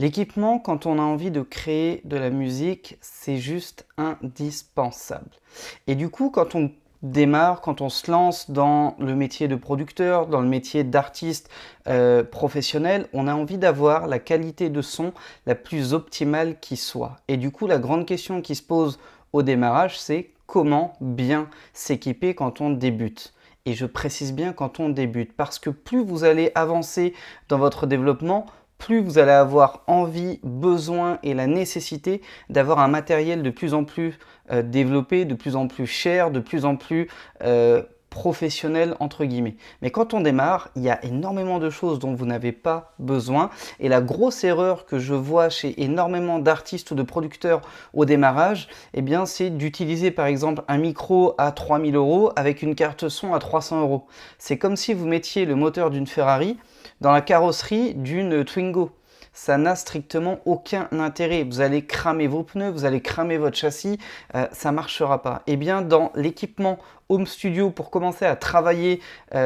L'équipement, quand on a envie de créer de la musique, c'est juste indispensable. Et du coup, quand on démarre, quand on se lance dans le métier de producteur, dans le métier d'artiste professionnel, on a envie d'avoir la qualité de son la plus optimale qui soit. Et du coup, la grande question qui se pose au démarrage, c'est comment bien s'équiper quand on débute. Et je précise bien quand on débute, parce que plus vous allez avancer dans votre développement, plus vous allez avoir envie, besoin et la nécessité d'avoir un matériel de plus en plus développé, de plus en plus cher, de plus en plus professionnel entre guillemets. Mais quand on démarre, il y a énormément de choses dont vous n'avez pas besoin et la grosse erreur que je vois chez énormément d'artistes ou de producteurs au démarrage, eh bien, c'est d'utiliser par exemple un micro à 3000 € avec une carte son à 300 €. C'est comme si vous mettiez le moteur d'une Ferrari dans la carrosserie d'une Twingo. Ça n'a strictement aucun intérêt. Vous allez cramer vos pneus, vous allez cramer votre châssis, ça ne marchera pas. Et bien dans l'équipement home studio pour commencer à travailler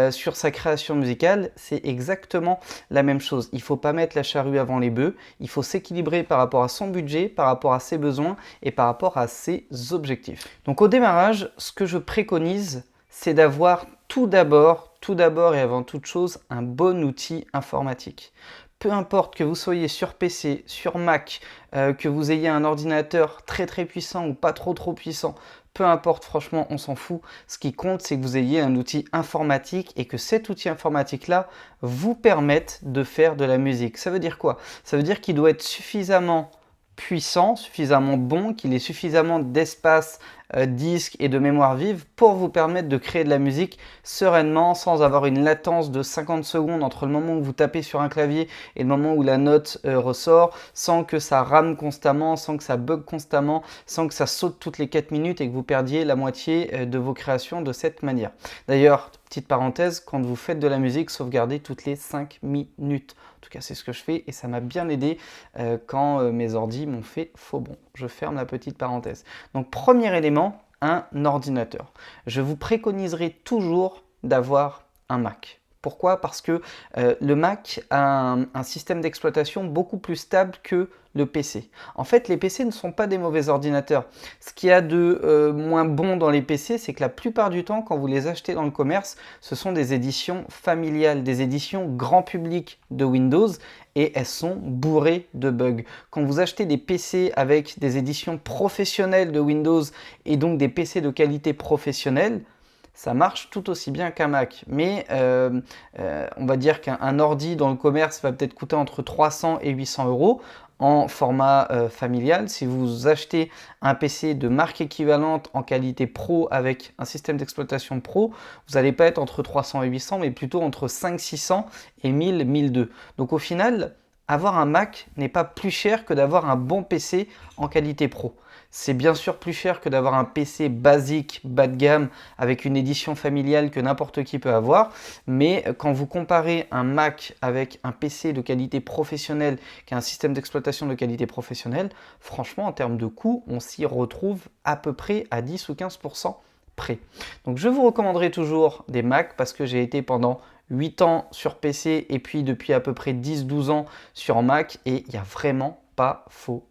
sur sa création musicale, c'est exactement la même chose. Il ne faut pas mettre la charrue avant les bœufs, il faut s'équilibrer par rapport à son budget, par rapport à ses besoins et par rapport à ses objectifs. Donc au démarrage, ce que je préconise, c'est d'avoir tout d'abord et avant toute chose, un bon outil informatique. Peu importe que vous soyez sur PC, sur Mac, que vous ayez un ordinateur très puissant ou pas trop puissant, peu importe, franchement, on s'en fout. Ce qui compte, c'est que vous ayez un outil informatique et que cet outil informatique-là vous permette de faire de la musique. Ça veut dire quoi? Ça veut dire qu'il doit être suffisamment puissant, suffisamment bon, qu'il ait suffisamment d'espace disque et de mémoire vive pour vous permettre de créer de la musique sereinement sans avoir une latence de 50 secondes entre le moment où vous tapez sur un clavier et le moment où la note ressort, sans que ça rame constamment, sans que ça bug constamment, sans que ça saute toutes les 4 minutes et que vous perdiez la moitié de vos créations de cette manière. D'ailleurs, petite parenthèse, quand vous faites de la musique, sauvegardez toutes les 5 minutes. En tout cas, c'est ce que je fais et ça m'a bien aidé quand mes ordis m'ont fait faux bon. Je ferme la petite parenthèse. Donc, premier élément, un ordinateur. Je vous préconiserai toujours d'avoir un Mac. Pourquoi? Parce que le Mac a un système d'exploitation beaucoup plus stable que le PC. En fait, les PC ne sont pas des mauvais ordinateurs. Ce qu'il y a de moins bon dans les PC, c'est que la plupart du temps, quand vous les achetez dans le commerce, ce sont des éditions familiales, des éditions grand public de Windows et elles sont bourrées de bugs. Quand vous achetez des PC avec des éditions professionnelles de Windows et donc des PC de qualité professionnelle, ça marche tout aussi bien qu'un Mac. Mais on va dire qu'un ordi dans le commerce va peut-être coûter entre 300 et 800 € en format familial. Si vous achetez un PC de marque équivalente en qualité pro avec un système d'exploitation pro, vous n'allez pas être entre 300 et 800, mais plutôt entre 500, 600 et 1000, 1002. Donc au final, avoir un Mac n'est pas plus cher que d'avoir un bon PC en qualité pro. C'est bien sûr plus cher que d'avoir un PC basique, bas de gamme, avec une édition familiale que n'importe qui peut avoir. Mais quand vous comparez un Mac avec un PC de qualité professionnelle, qui a un système d'exploitation de qualité professionnelle, franchement, en termes de coût, on s'y retrouve à peu près à 10 ou 15% près. Donc je vous recommanderai toujours des Macs parce que j'ai été pendant 8 ans sur PC et puis depuis à peu près 10-12 ans sur Mac et il n'y a vraiment pas photo.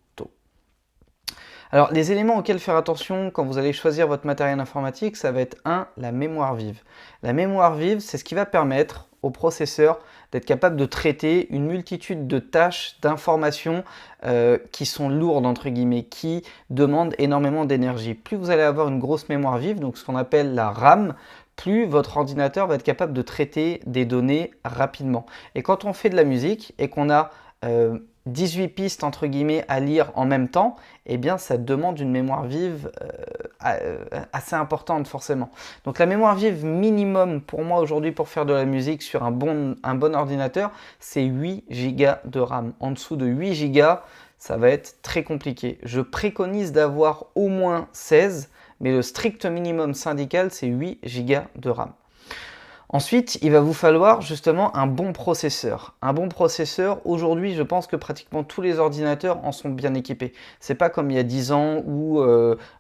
Alors les éléments auxquels faire attention quand vous allez choisir votre matériel informatique, ça va être la mémoire vive. La mémoire vive, c'est ce qui va permettre au processeur d'être capable de traiter une multitude de tâches, d'informations qui sont lourdes entre guillemets, qui demandent énormément d'énergie. Plus vous allez avoir une grosse mémoire vive, donc ce qu'on appelle la RAM, plus votre ordinateur va être capable de traiter des données rapidement. Et quand on fait de la musique et qu'on a 18 pistes entre guillemets à lire en même temps, eh bien ça demande une mémoire vive assez importante forcément. Donc la mémoire vive minimum pour moi aujourd'hui pour faire de la musique sur un bon ordinateur, c'est 8 Go de RAM. En dessous de 8 Go, ça va être très compliqué. Je préconise d'avoir au moins 16, mais le strict minimum syndical, c'est 8 Go de RAM. Ensuite, il va vous falloir justement un bon processeur. Un bon processeur, aujourd'hui, je pense que pratiquement tous les ordinateurs en sont bien équipés. C'est pas comme il y a 10 ans où,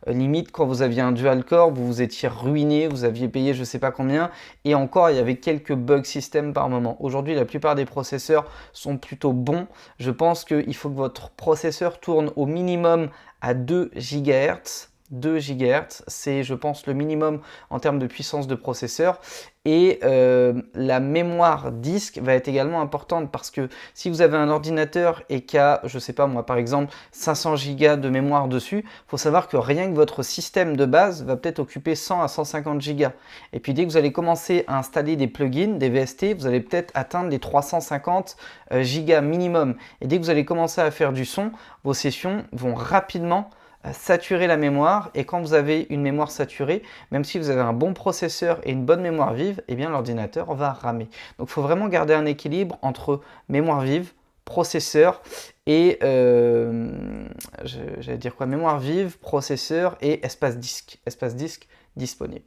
limite, quand vous aviez un dual-core, vous vous étiez ruiné, vous aviez payé je sais pas combien, et encore, il y avait quelques bugs système par moment. Aujourd'hui, la plupart des processeurs sont plutôt bons. Je pense qu'il faut que votre processeur tourne au minimum à 2 GHz. 2 GHz, c'est je pense le minimum en termes de puissance de processeur, et la mémoire disque va être également importante parce que si vous avez un ordinateur et qu'il y a, je sais pas moi par exemple 500 Go de mémoire dessus, il faut savoir que rien que votre système de base va peut-être occuper 100 à 150 Go, et puis dès que vous allez commencer à installer des plugins, des VST, vous allez peut-être atteindre les 350 Go minimum, et dès que vous allez commencer à faire du son, vos sessions vont rapidement saturer la mémoire, et quand vous avez une mémoire saturée, même si vous avez un bon processeur et une bonne mémoire vive, eh bien l'ordinateur va ramer. Donc il faut vraiment garder un équilibre entre mémoire vive, processeur et j'allais dire quoi, mémoire vive, processeur et espace disque disponible.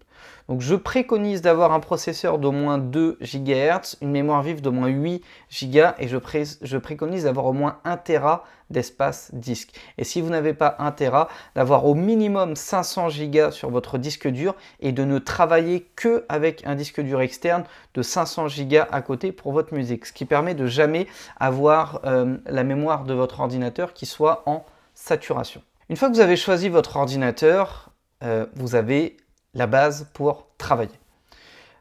Donc je préconise d'avoir un processeur d'au moins 2 GHz, une mémoire vive d'au moins 8 Go, et je préconise d'avoir au moins 1 Tera d'espace disque. Et si vous n'avez pas 1 Tera, d'avoir au minimum 500 Go sur votre disque dur et de ne travailler que avec un disque dur externe de 500 Go à côté pour votre musique, ce qui permet de jamais avoir la mémoire de votre ordinateur qui soit en saturation. Une fois que vous avez choisi votre ordinateur, vous avez la base pour travailler.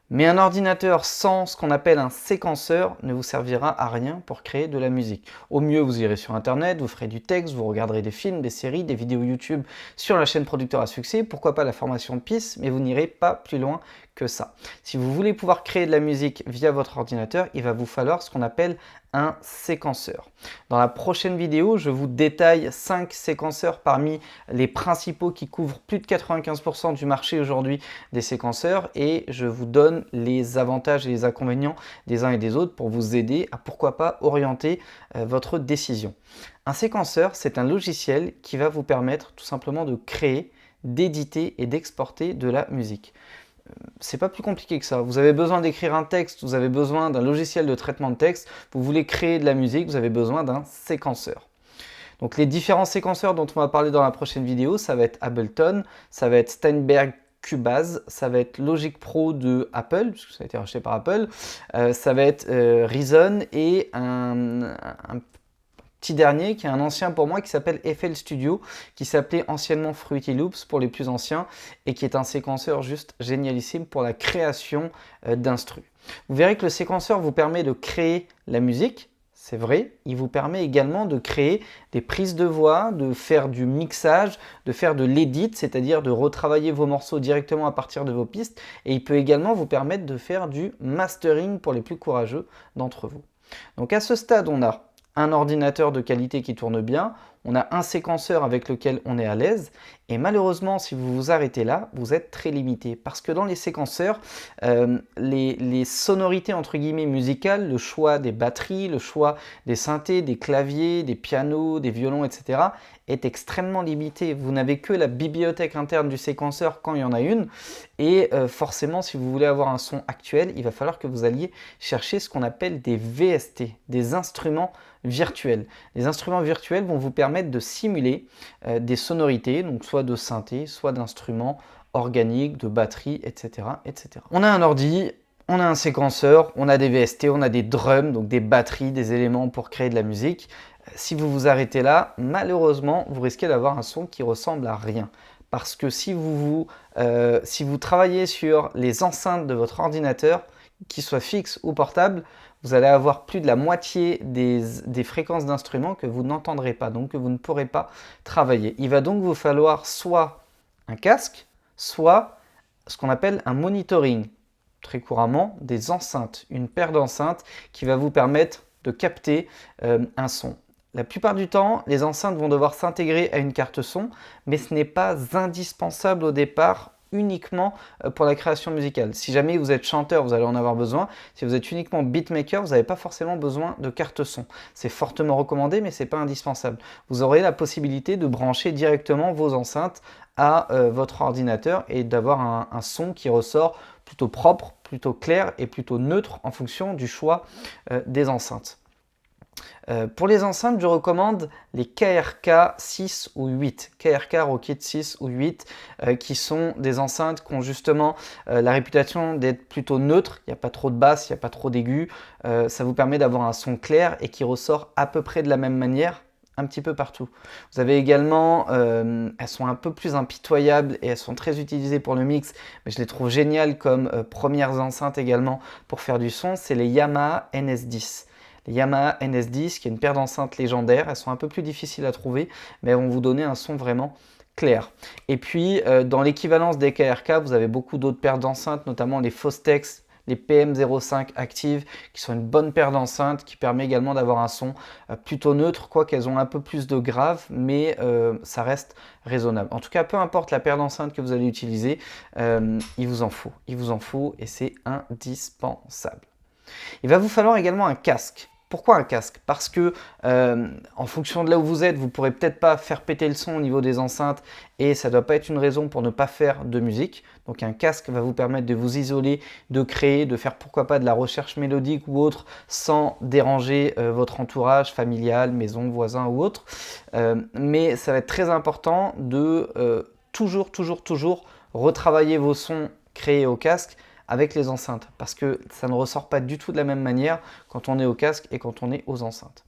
Mais un ordinateur sans ce qu'on appelle un séquenceur ne vous servira à rien pour créer de la musique. Au mieux, vous irez sur Internet, vous ferez du texte, vous regarderez des films, des séries, des vidéos YouTube sur la chaîne Producteur à succès, pourquoi pas la formation PIS, mais vous n'irez pas plus loin que ça. Si vous voulez pouvoir créer de la musique via votre ordinateur, il va vous falloir ce qu'on appelle un séquenceur. Dans la prochaine vidéo, je vous détaille 5 séquenceurs parmi les principaux qui couvrent plus de 95% du marché aujourd'hui des séquenceurs, et je vous donne les avantages et les inconvénients des uns et des autres pour vous aider à pourquoi pas orienter votre décision. Un séquenceur, c'est un logiciel qui va vous permettre tout simplement de créer, d'éditer et d'exporter de la musique. C'est pas plus compliqué que ça. Vous avez besoin d'écrire un texte, vous avez besoin d'un logiciel de traitement de texte, vous voulez créer de la musique, vous avez besoin d'un séquenceur. Donc les différents séquenceurs dont on va parler dans la prochaine vidéo, ça va être Ableton, ça va être Steinberg Cubase, ça va être Logic Pro de Apple, puisque ça a été racheté par Apple, ça va être Reason, et un petit dernier qui est un ancien pour moi qui s'appelle FL Studio, qui s'appelait anciennement Fruity Loops pour les plus anciens, et qui est un séquenceur juste génialissime pour la création d'instrus. Vous verrez que le séquenceur vous permet de créer la musique, c'est vrai, il vous permet également de créer des prises de voix, de faire du mixage, de faire de l'edit, c'est-à-dire de retravailler vos morceaux directement à partir de vos pistes, et il peut également vous permettre de faire du mastering pour les plus courageux d'entre vous. Donc à ce stade, on a un ordinateur de qualité qui tourne bien, on a un séquenceur avec lequel on est à l'aise, et malheureusement, si vous vous arrêtez là, vous êtes très limité, parce que dans les séquenceurs, les sonorités entre guillemets musicales, le choix des batteries, le choix des synthés, des claviers, des pianos, des violons, etc. est extrêmement limité. Vous n'avez que la bibliothèque interne du séquenceur quand il y en a une, et forcément, si vous voulez avoir un son actuel, il va falloir que vous alliez chercher ce qu'on appelle des VST, des instruments virtuels. Les instruments virtuels vont vous permettre de simuler des sonorités, donc soit de synthé, soit d'instruments organiques, de batterie, etc., etc. On a un ordi, on a un séquenceur, on a des VST, on a des drums, donc des batteries, des éléments pour créer de la musique. Si vous vous arrêtez là, malheureusement, vous risquez d'avoir un son qui ressemble à rien. Parce que si vous travaillez sur les enceintes de votre ordinateur, qu'ils soient fixes ou portables, vous allez avoir plus de la moitié des fréquences d'instruments que vous n'entendrez pas, donc que vous ne pourrez pas travailler. Il va donc vous falloir soit un casque, soit ce qu'on appelle un monitoring, très couramment des enceintes, une paire d'enceintes qui va vous permettre de capter un son. La plupart du temps, les enceintes vont devoir s'intégrer à une carte son, mais ce n'est pas indispensable au départ uniquement pour la création musicale. Si jamais vous êtes chanteur, vous allez en avoir besoin. Si vous êtes uniquement beatmaker, vous n'avez pas forcément besoin de carte son. C'est fortement recommandé, mais ce n'est pas indispensable. Vous aurez la possibilité de brancher directement vos enceintes à votre ordinateur et d'avoir un son qui ressort plutôt propre, plutôt clair et plutôt neutre en fonction du choix des enceintes. Pour les enceintes, je recommande les KRK 6 ou 8, KRK Rocket 6 ou 8, qui sont des enceintes qui ont justement la réputation d'être plutôt neutres. Il n'y a pas trop de basses, il n'y a pas trop d'aigus. Ça vous permet d'avoir un son clair et qui ressort à peu près de la même manière un petit peu partout. Vous avez également, elles sont un peu plus impitoyables et elles sont très utilisées pour le mix, mais je les trouve géniales comme premières enceintes également pour faire du son, c'est les Yamaha NS10. Les Yamaha NS10, qui est une paire d'enceintes légendaires, elles sont un peu plus difficiles à trouver, mais elles vont vous donner un son vraiment clair. Et puis, dans l'équivalence des KRK, vous avez beaucoup d'autres paires d'enceintes, notamment les Fostex, les PM05 Active, qui sont une bonne paire d'enceintes, qui permet également d'avoir un son plutôt neutre, quoiqu'elles ont un peu plus de grave, mais ça reste raisonnable. En tout cas, peu importe la paire d'enceintes que vous allez utiliser, il vous en faut et c'est indispensable. Il va vous falloir également un casque. Pourquoi un casque? Parce que en fonction de là où vous êtes, vous ne pourrez peut-être pas faire péter le son au niveau des enceintes et ça ne doit pas être une raison pour ne pas faire de musique. Donc un casque va vous permettre de vous isoler, de créer, de faire pourquoi pas de la recherche mélodique ou autre sans déranger votre entourage familial, maison, voisin ou autre. Mais ça va être très important de toujours retravailler vos sons créés au casque avec les enceintes parce que ça ne ressort pas du tout de la même manière quand on est au casque et quand on est aux enceintes.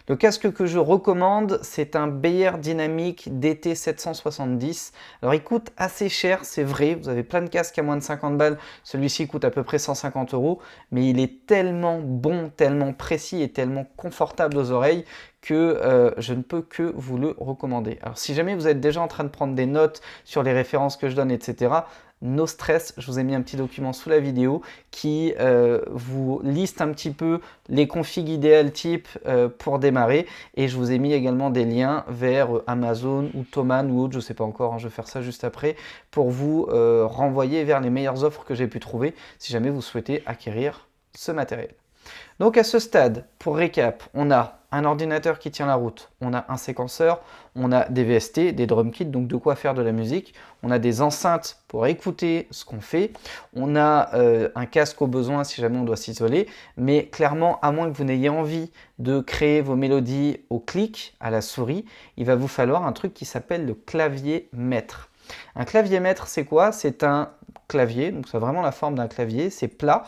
Le casque que je recommande, c'est un Beyer Dynamic DT770. Alors il coûte assez cher, c'est vrai, vous avez plein de casques à moins de 50 balles, celui-ci coûte à peu près 150 €, mais il est tellement bon, tellement précis et tellement confortable aux oreilles que je ne peux que vous le recommander. Alors si jamais vous êtes déjà en train de prendre des notes sur les références que je donne, etc., no stress, je vous ai mis un petit document sous la vidéo qui vous liste un petit peu les configs idéales type pour démarrer et je vous ai mis également des liens vers Amazon ou Thomann ou autre, je ne sais pas encore, hein, je vais faire ça juste après pour vous renvoyer vers les meilleures offres que j'ai pu trouver si jamais vous souhaitez acquérir ce matériel. Donc à ce stade, pour récap, on a un ordinateur qui tient la route, on a un séquenceur, on a des VST, des drum kits, donc de quoi faire de la musique, on a des enceintes pour écouter ce qu'on fait, on a un casque au besoin si jamais on doit s'isoler, mais clairement, à moins que vous n'ayez envie de créer vos mélodies au clic, à la souris, il va vous falloir un truc qui s'appelle le clavier maître. Un clavier maître, c'est quoi? C'est un clavier, donc ça a vraiment la forme d'un clavier, c'est plat.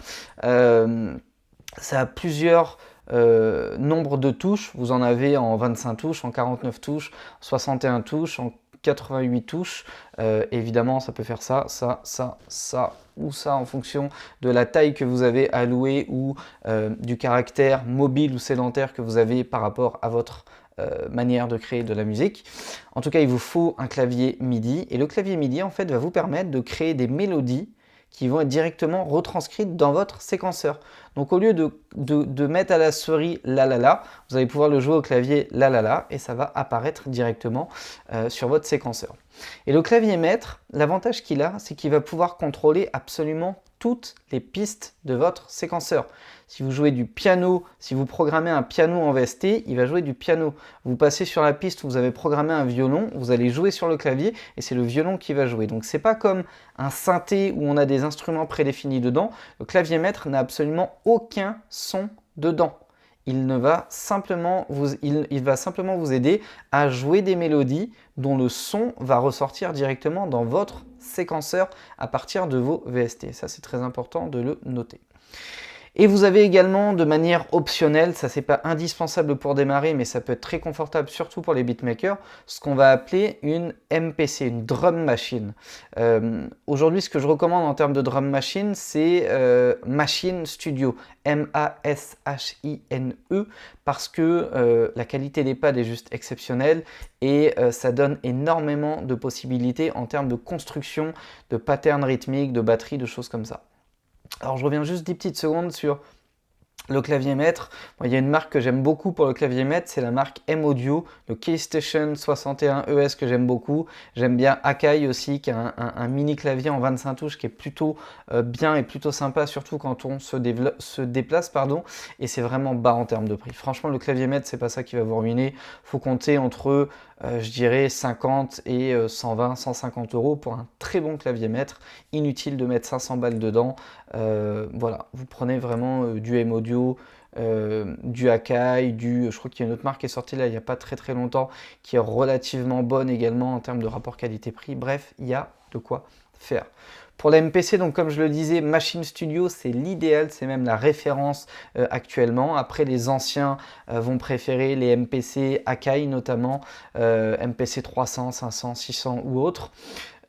Ça a plusieurs nombres de touches. Vous en avez en 25 touches, en 49 touches, en 61 touches, en 88 touches. Évidemment, ça peut faire ça, ça, ça, ça ou ça en fonction de la taille que vous avez allouée ou du caractère mobile ou sédentaire que vous avez par rapport à votre manière de créer de la musique. En tout cas, il vous faut un clavier MIDI. Et le clavier MIDI, en fait, va vous permettre de créer des mélodies qui vont être directement retranscrites dans votre séquenceur. Donc au lieu de mettre à la souris la la la, vous allez pouvoir le jouer au clavier la la la et ça va apparaître directement sur votre séquenceur. Et le clavier maître, l'avantage qu'il a, c'est qu'il va pouvoir contrôler absolument toutes les pistes de votre séquenceur. Si vous jouez du piano, si vous programmez un piano en VST, il va jouer du piano. Vous passez sur la piste où vous avez programmé un violon, vous allez jouer sur le clavier et c'est le violon qui va jouer. Donc c'est pas comme un synthé où on a des instruments prédéfinis dedans. Le clavier maître n'a absolument aucun son dedans. Il va simplement vous aider à jouer des mélodies dont le son va ressortir directement dans votre séquenceur à partir de vos VST. Ça, c'est très important de le noter. Et vous avez également de manière optionnelle, ça c'est pas indispensable pour démarrer, mais ça peut être très confortable, surtout pour les beatmakers, ce qu'on va appeler une MPC, une drum machine. Aujourd'hui, ce que je recommande en termes de drum machine, c'est Machine Studio, M-A-S-H-I-N-E, parce que la qualité des pads est juste exceptionnelle et ça donne énormément de possibilités en termes de construction, de patterns rythmiques, de batterie, de choses comme ça. Alors je reviens juste 10 petites secondes sur Le clavier maître, il y a une marque que j'aime beaucoup pour le clavier maître, c'est la marque M-Audio, le Keystation 61 ES que j'aime beaucoup. J'aime bien Akai aussi, qui a un mini clavier en 25 touches qui est plutôt bien et plutôt sympa, surtout quand on se déplace, pardon, et c'est vraiment bas en termes de prix. Franchement, le clavier maître, c'est pas ça qui va vous ruiner. Faut compter entre, je dirais, 50 et 120, 150 euros pour un très bon clavier maître. Inutile de mettre 500 balles dedans. Voilà, vous prenez vraiment du M-Audio, du Akai, je crois qu'il y a une autre marque qui est sortie là il n'y a pas très très longtemps, qui est relativement bonne également en termes de rapport qualité-prix. Bref, il y a de quoi faire. Pour la MPC, donc comme je le disais, Machine Studio, c'est l'idéal, c'est même la référence actuellement. Après, les anciens vont préférer les MPC Akai notamment, MPC 300, 500, 600 ou autres.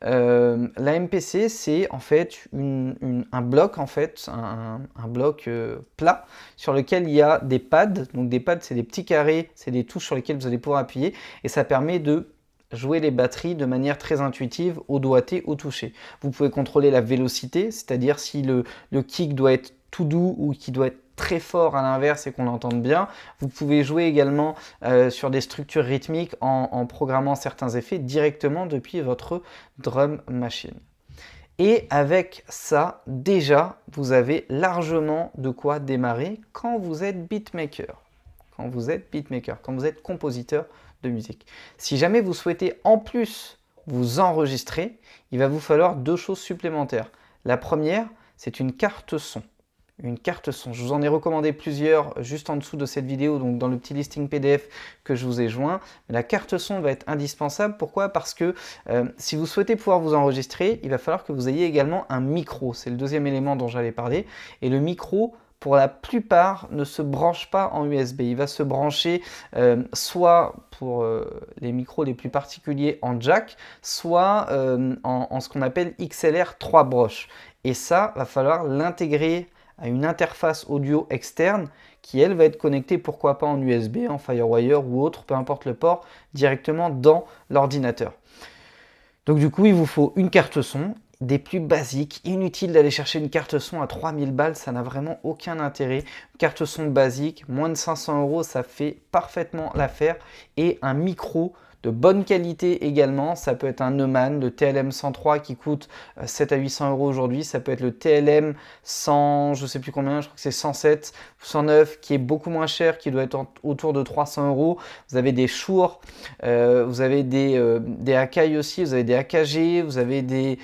La MPC, c'est en fait un bloc, en fait, un bloc plat sur lequel il y a des pads. Donc des pads, c'est des petits carrés, c'est des touches sur lesquelles vous allez pouvoir appuyer et ça permet de jouer les batteries de manière très intuitive au doigté, au toucher. Vous pouvez contrôler la vélocité, c'est-à-dire si le kick doit être tout doux ou qui doit être très fort à l'inverse et qu'on l'entende bien. Vous pouvez jouer également sur des structures rythmiques en programmant certains effets directement depuis votre drum machine. Et avec ça, déjà, vous avez largement de quoi démarrer quand vous êtes beatmaker. Quand vous êtes compositeur de musique. Si jamais vous souhaitez en plus vous enregistrer, il va vous falloir deux choses supplémentaires. La première, c'est une carte son. Une carte son. Je vous en ai recommandé plusieurs juste en dessous de cette vidéo, donc dans le petit listing PDF que je vous ai joint. La carte son va être indispensable. Pourquoi? Parce que si vous souhaitez pouvoir vous enregistrer, il va falloir que vous ayez également un micro. C'est le deuxième élément dont j'allais parler. Et le micro, pour la plupart, ne se branche pas en USB. Il va se brancher soit pour les micros les plus particuliers en jack, soit en ce qu'on appelle XLR 3 broches. Et ça, va falloir l'intégrer à une interface audio externe qui, elle, va être connectée, pourquoi pas en USB, en Firewire ou autre, peu importe le port, directement dans l'ordinateur. Donc du coup, il vous faut une carte son, des plus basiques. Inutile d'aller chercher une carte son à 3000 balles, ça n'a vraiment aucun intérêt. Une carte son basique, moins de 500 euros, ça fait parfaitement l'affaire. Et un micro de bonne qualité également, ça peut être un Neumann, le TLM 103 qui coûte 7 à 800 euros aujourd'hui, ça peut être le TLM 100, je sais plus combien, je crois que c'est 107 ou 109 qui est beaucoup moins cher, qui doit être autour de 300 euros. Vous avez des Shure, vous avez des Akai aussi, vous avez des AKG, vous avez des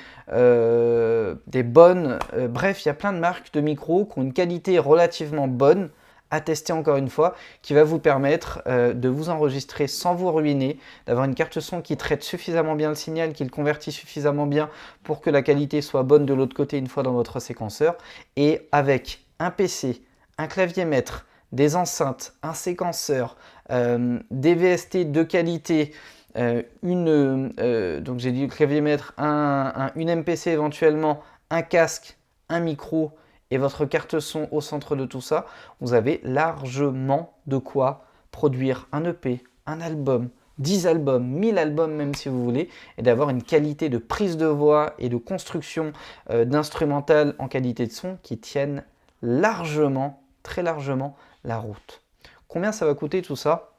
bonnes, bref, il y a plein de marques de micros qui ont une qualité relativement bonne, à tester encore une fois, qui va vous permettre de vous enregistrer sans vous ruiner, d'avoir une carte son qui traite suffisamment bien le signal, qui le convertit suffisamment bien pour que la qualité soit bonne de l'autre côté une fois dans votre séquenceur, et avec un PC, un clavier maître, des enceintes, un séquenceur, des VST de qualité, donc j'ai dit le clavier maître, une MPC éventuellement, un casque, un micro, et votre carte son au centre de tout ça, vous avez largement de quoi produire un EP, un album, 10 albums, 1000 albums même si vous voulez, et d'avoir une qualité de prise de voix et de construction d'instrumental en qualité de son qui tiennent largement, très largement la route. Combien ça va coûter tout ça?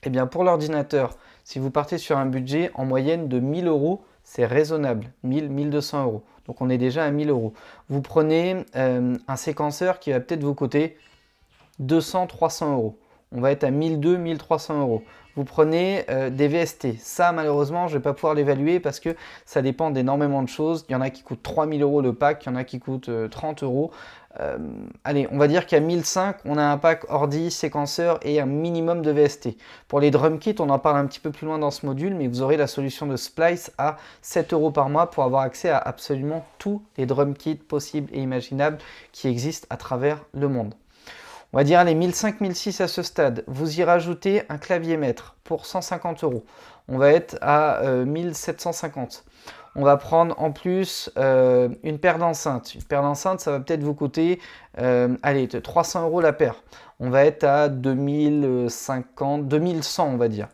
Eh bien pour l'ordinateur, si vous partez sur un budget en moyenne de 1000 euros, c'est raisonnable, 1000, 1200 euros. Donc on est déjà à 1000 euros. Vous prenez un séquenceur qui va peut-être vous coûter 200, 300 euros. On va être à 1200, 1300 euros. Vous prenez des VST. Ça, malheureusement, je ne vais pas pouvoir l'évaluer parce que ça dépend d'énormément de choses. Il y en a qui coûtent 3000 euros le pack, il y en a qui coûtent 30 euros. Allez, on va dire qu'à 1500, on a un pack ordi, séquenceur et un minimum de VST. Pour les drum kits, on en parle un petit peu plus loin dans ce module, mais vous aurez la solution de Splice à 7 euros par mois pour avoir accès à absolument tous les drum kits possibles et imaginables qui existent à travers le monde. On va dire les 1500, 1600 à ce stade. Vous y rajoutez un clavier maître pour 150 euros. On va être à 1750. On va prendre en plus une paire d'enceintes. Une paire d'enceintes, ça va peut-être vous coûter allez, 300 euros la paire. On va être à 2050, 2100 on va dire.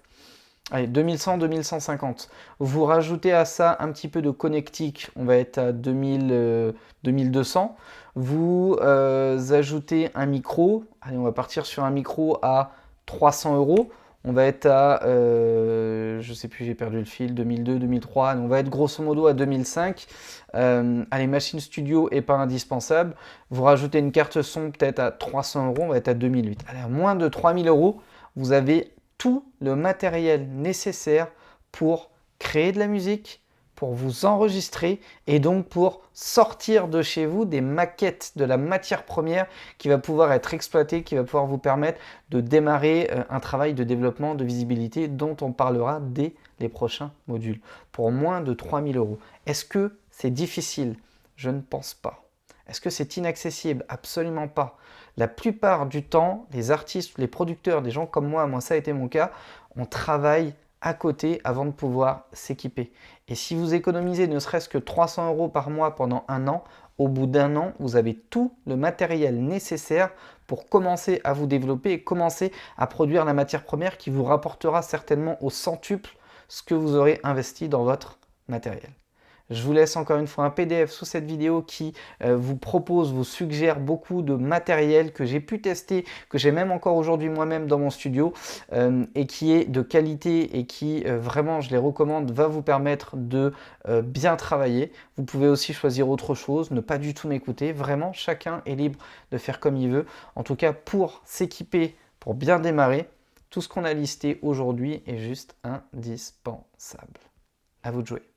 Allez, 2100, 2150. Vous rajoutez à ça un petit peu de connectique, on va être à 2200. Vous ajoutez un micro, allez, on va partir sur un micro à 300 euros. On va être à, je sais plus, j'ai perdu le fil, 2002, 2003. On va être grosso modo à 2005. Allez, machine studio est pas indispensable. Vous rajoutez une carte son peut-être à 300 euros, on va être à 2008. Allez, à moins de 3000 euros, vous avez tout le matériel nécessaire pour créer de la musique, pour vous enregistrer et donc pour sortir de chez vous des maquettes, de la matière première qui va pouvoir être exploitée, qui va pouvoir vous permettre de démarrer un travail de développement, de visibilité dont on parlera dès les prochains modules pour moins de 3000 euros. Est-ce que c'est difficile? Je ne pense pas. Est-ce que c'est inaccessible? Absolument pas. La plupart du temps, les artistes, les producteurs, des gens comme moi ça a été mon cas, on travaille à côté avant de pouvoir s'équiper. Et si vous économisez ne serait-ce que 300 euros par mois pendant un an, au bout d'un an, vous avez tout le matériel nécessaire pour commencer à vous développer et commencer à produire la matière première qui vous rapportera certainement au centuple ce que vous aurez investi dans votre matériel. Je vous laisse encore une fois un PDF sous cette vidéo qui vous propose, vous suggère beaucoup de matériel que j'ai pu tester, que j'ai même encore aujourd'hui moi-même dans mon studio et qui est de qualité et qui vraiment, je les recommande, va vous permettre de bien travailler. Vous pouvez aussi choisir autre chose, ne pas du tout m'écouter. Vraiment, chacun est libre de faire comme il veut. En tout cas, pour s'équiper, pour bien démarrer, tout ce qu'on a listé aujourd'hui est juste indispensable. À vous de jouer.